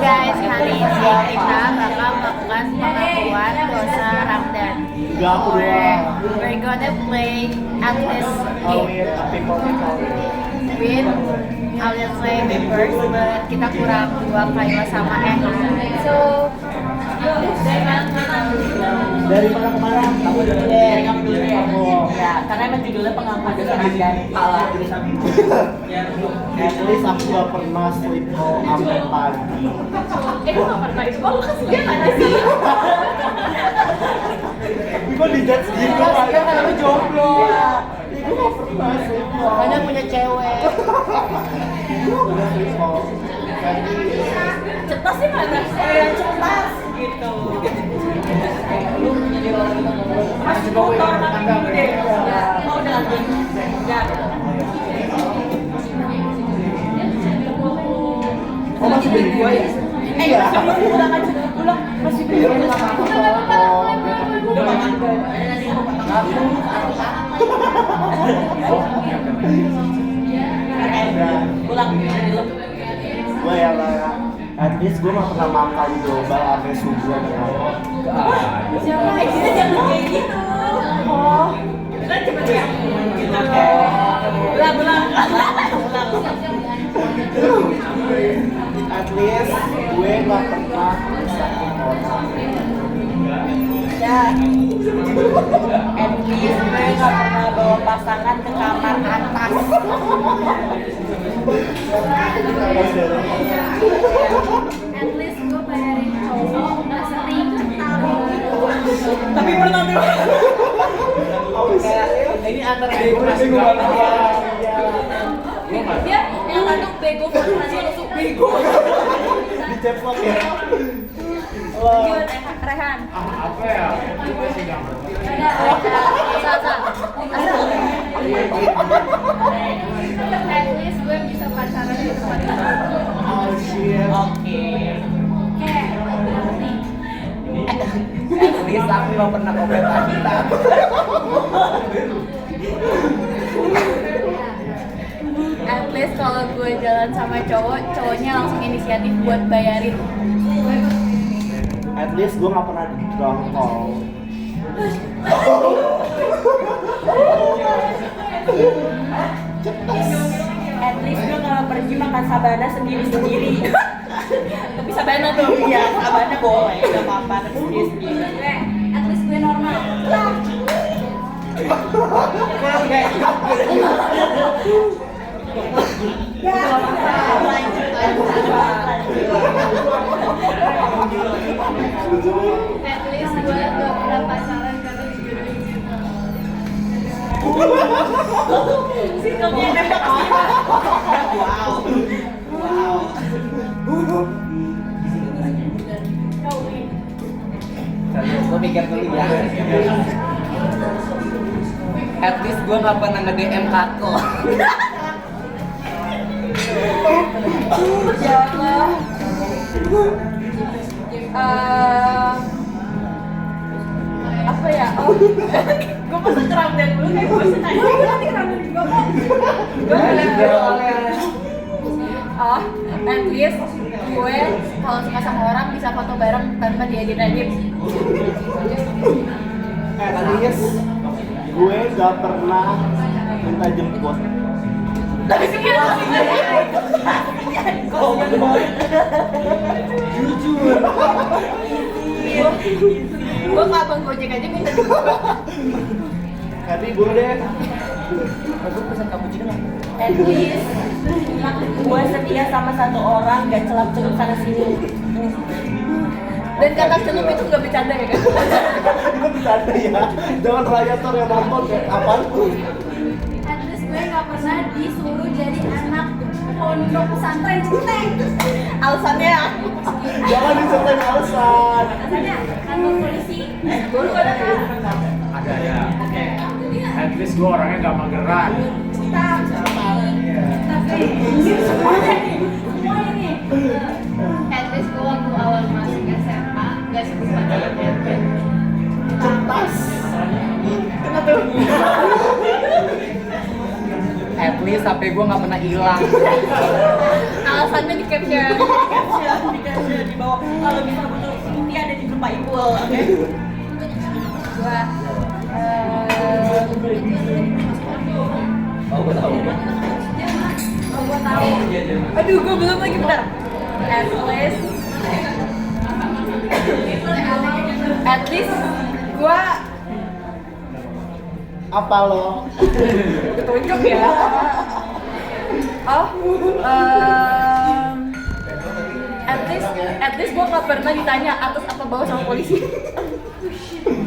guys, hari ini kita bakal melakukan pengakuan dosa Ramadan. We're gonna play at least with I'll just say members, but kita kurang 2 Kayla sama So dari mana ke mana? Kamu dulu deh. Dari kamu dulu deh. Ya, karena emang judulnya pengakuan dosa Ramadan. At least aku gak pernah sleep call sampai pagi. Itu gak pernah, itu lu kasih dia mana sih? Tapi kok dijudge gitu? Kan namanya jomblo. Itu gak pernah sleep call. Makanya punya cewek. Itu gak pernah sleep call. Cetas sih mana? Yang cemas gitu. Lu jadi orang kita ngomong. Masih motor tapi gede. Mau udah lagi. Udah. Oh masih beli gua ya? Iya. Pulang aja. Pulang masih beli. Udah makan. Pulang dari lu. Gue ya lah. At least gue gak pernah makan global sampai subuh ya. Siapa? Kita jangan kayak gitu. Oh. Kita cepet ya. Ulang. At least gue gak pernah sakit orang. Ya. At least gue gak pernah bawa pasangan ke kamar atas. At least gue bayarin cowok gak sering Tapi pernah tuh. Ini antara bego masih gue dia yang ngaduk bego masih masuk bego. Diceplok ya. Lanjut, Rehan. Apa ya? At least gue bisa pacaran di tempat itu. Oh shit. Oke. Nih. At least aku gak pernah komen wanita. At least kalau gue jalan sama cowok, cowoknya langsung inisiatif buat bayarin. At least gue gak pernah drunk call. At least gue kalau pergi makan sabana sendiri-sendiri. Tapi sabana tuh. Iya, sabana boleh, gak apa-apa, tapi sendiri-sendiri. At least gue normal. Kalau enggak At least gue gak pernah pacaran karena dijodohin cinta. Singkongnya ada Wow. Gue pikir dulu ya. At least gue gak pernah nge-DM Kako. Ya Allah. Apa ya? Oh, gue pesen keramdan dulu kayak gue pesen aja. Gue nanti keramdan juga kok. At least gue kalau suka sama orang bisa foto bareng tanpa diedit-edit. At least gue gak pernah minta jemput. Tapi situasinya Jujur. gue ke abang Gojek aja minta jemput. Tapi gue deh. Aku pesan cappuccino nggak? At least gue setia sama satu orang, gak celup-celup sana sini. Dan kata celup itu nggak bercanda ya kan? Itu bercanda ya. Jangan rayator yang nonton kayak apaan tuh. At least gue nggak pernah disuruh jadi anak pondok pesantren Ceteng. Alasannya? Jangan disetain alasan. Alasannya kantor polisi. Baru ada kan? Ada. At least gue orangnya gak mageran. Tapi semuanya nih. At least gue waktu awal masuk SMA nggak sebut pacaran. Cetas. At least HP gue nggak pernah hilang. Alasannya di caption. Di bawah. Kalau bisa butuh bukti ada di grup Pak Ipul. Oke. Gua Oh, gue tahu. gua tahu. Aduh, gua belum lagi, bentar. At least gua Apa lo? ketunjuk ya. Oh, at least gua nggak pernah ditanya atas apa bawah sama polisi.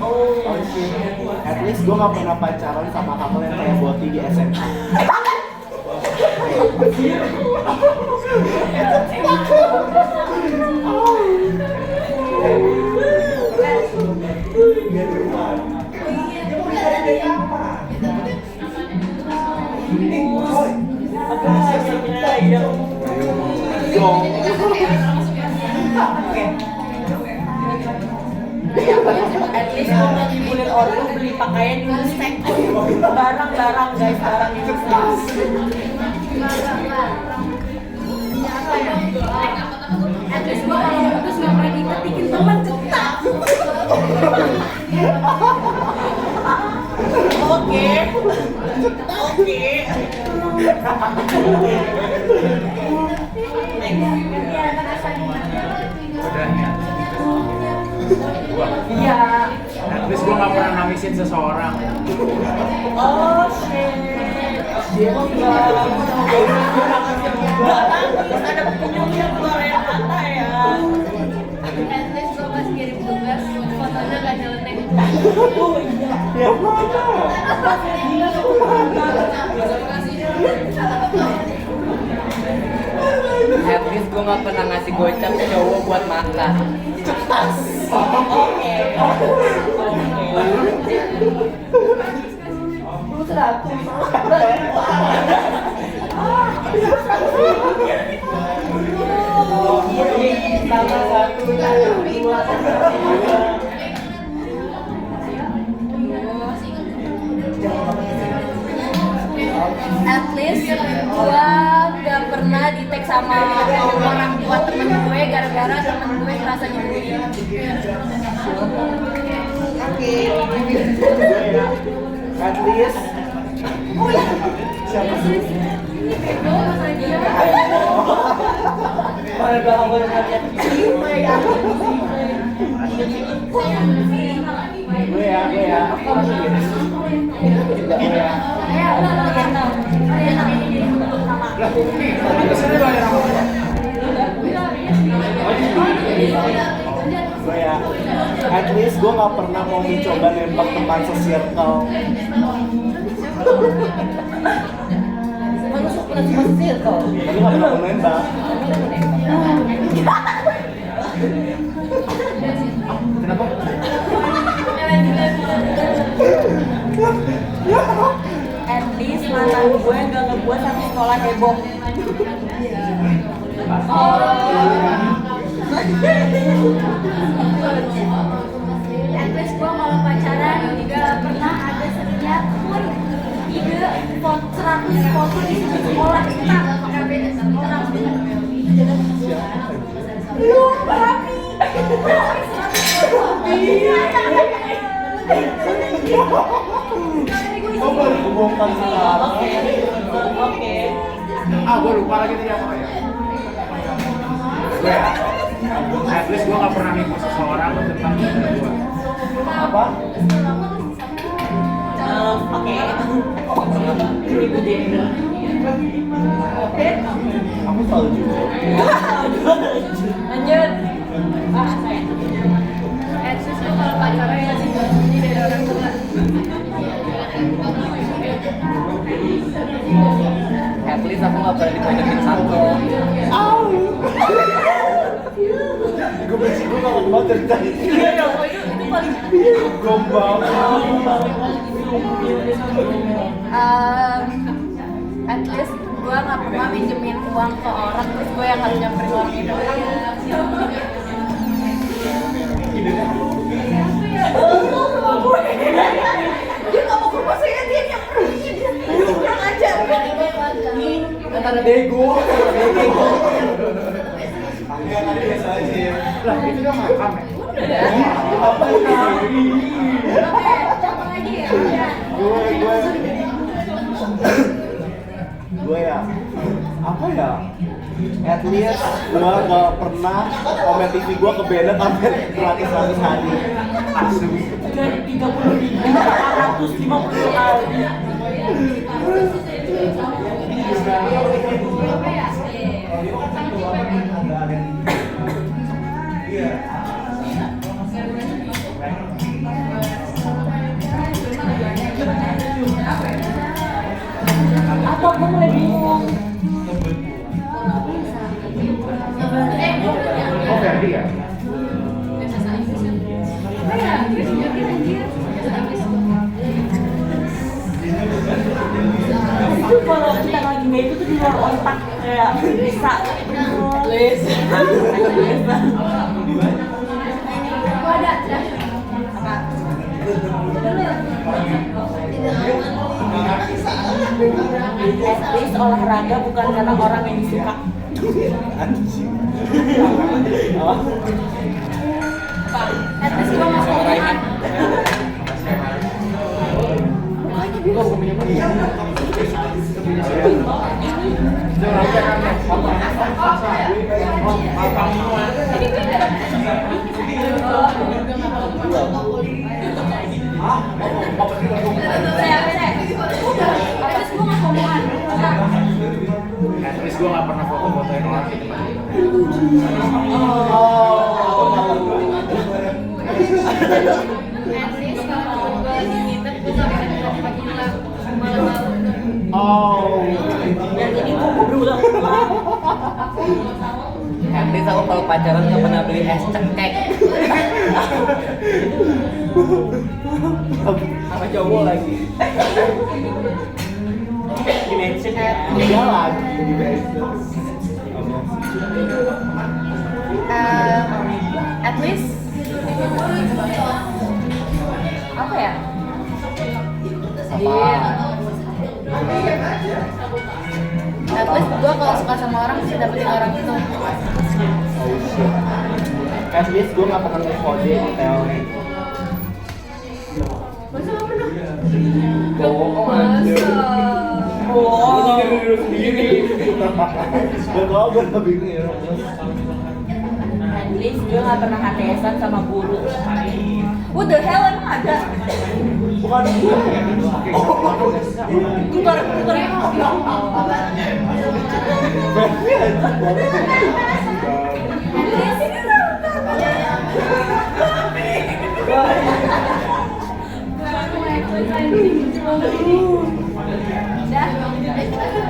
Oh shit. At least gue gak pernah pacaran sama kamu yang kayak Boti di SMA. At least gue nggak ngibulin orang beli pakaian di Mustek. Barang-barang guys, barang di Mustek. At least gua kalau putus nggak pernah diketikin teman cetak. Oke. Iya. At least gue gak pernah nangisin seseorang. Oh shit. Ada penyunya keluar air mata ya. At least gua pas kirim tugas fotonya gak nyeleneh. Oh iya. Yang mana? At least gue nggak pernah ngasih gocap ke cowok buat makan. Oke. At least gua gak pernah di tag sama orang tua temen gue gara-gara temen gue ngerasa nyebelin. Gue ya. At least. Siapa sih? Gue ya. Gue ya. At least gue gak pernah mau mencoba nembak teman se-circle. Tapi gak pernah mau nembak. Kenapa? At least mantan gue gak ngebuat satu sekolah heboh. At least gua kalau pacaran gak pernah ada setiap pun ide 100 foto di sekolah kita. Lu rapi. Kok baru kebongkar sekarang? Oke. Gue lupa lagi tadi apa ya. Gue ya. At least gue gak pernah nipu seseorang tentang cinta gue. Apa? Oke. Aku tahu juga. Lanjut. At least gua kalau pacaran ya sembunyi dari orang tua. At least aku nggak pernah dipojokin satu. Gue benci gue banget banget dari tadi. Itu paling Gombal. At least gue gak pernah minjemin uang ke orang terus gue yang harus nyamperin orang itu. Dia gak mau ke rumah saya, dia nyamperin. Dia kurang ajar. antara bego. Lah itu udah makan ya? Apa ini? Siapa lagi ya? Gue ya, apa ya? At least gue gak pernah komen TV gue ke banned sampai 100 hari. Dari 30.450 kali. Apa gue mulai bingung? Oh Ferdi ya? Itu kalau kita lagi nggak itu tuh di luar otak kayak bisa. Please. Gua ada. At least olahraga bukan karena orang yang disuka. Anjing. At least gua masuk omongan. At least gua masuk omongan. At least gue gak pernah foto-fotoin orang di tempat itu. Oh. Yang ini gue berulang-ulang. At least aku kalau pacaran nggak pernah beli es cengkek. Sama cowok lagi. Dimension ya. Dia lagi di Bezos. At least apa ya? At least gue kalau suka sama orang bisa dapetin orang itu. Oh shit. At least gue gak pernah nge-kode detailnya. Bohong aja. Oh. Gak tau gue gak bingung ya. At least gue gak pernah HTS-an sama guru. What the hell emang ada? Bukan gue. Bukan.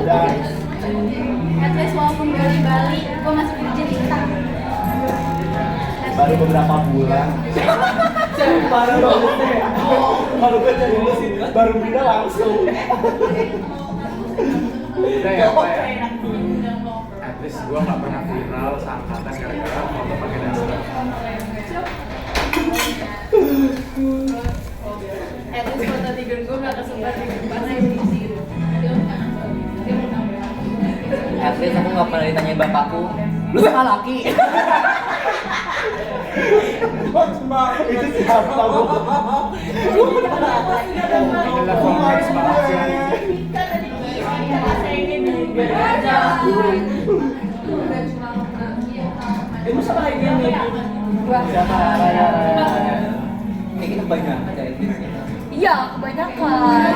Udah. At least walaupun gue di Bali, gue masih virgin intang. Baru beberapa bulan. Baru gue cari mesin, baru pindah langsung. Udah ya apa ya? At least gue gak pernah viral seangkatan gara-gara foto pakai daster. At least foto tidur gue gak kesebar di mana At least aku nggak pernah ditanyain bapakku. Lu sama laki. Itu siapa bu? Inilah kompleks banget sih. Itu sama lagi yang nih. Siapa? Kayak gitu banyak cari tips. Iya, kebanyakan.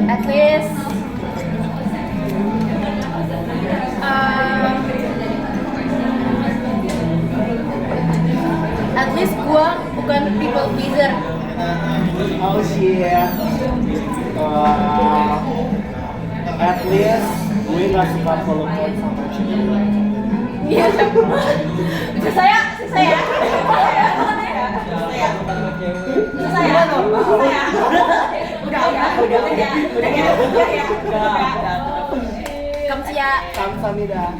At least at least gua bukan people pleaser. Oh shit. At least gue gak suka follow sama cewek. Iya, saya. Udah. Kamsahamnida.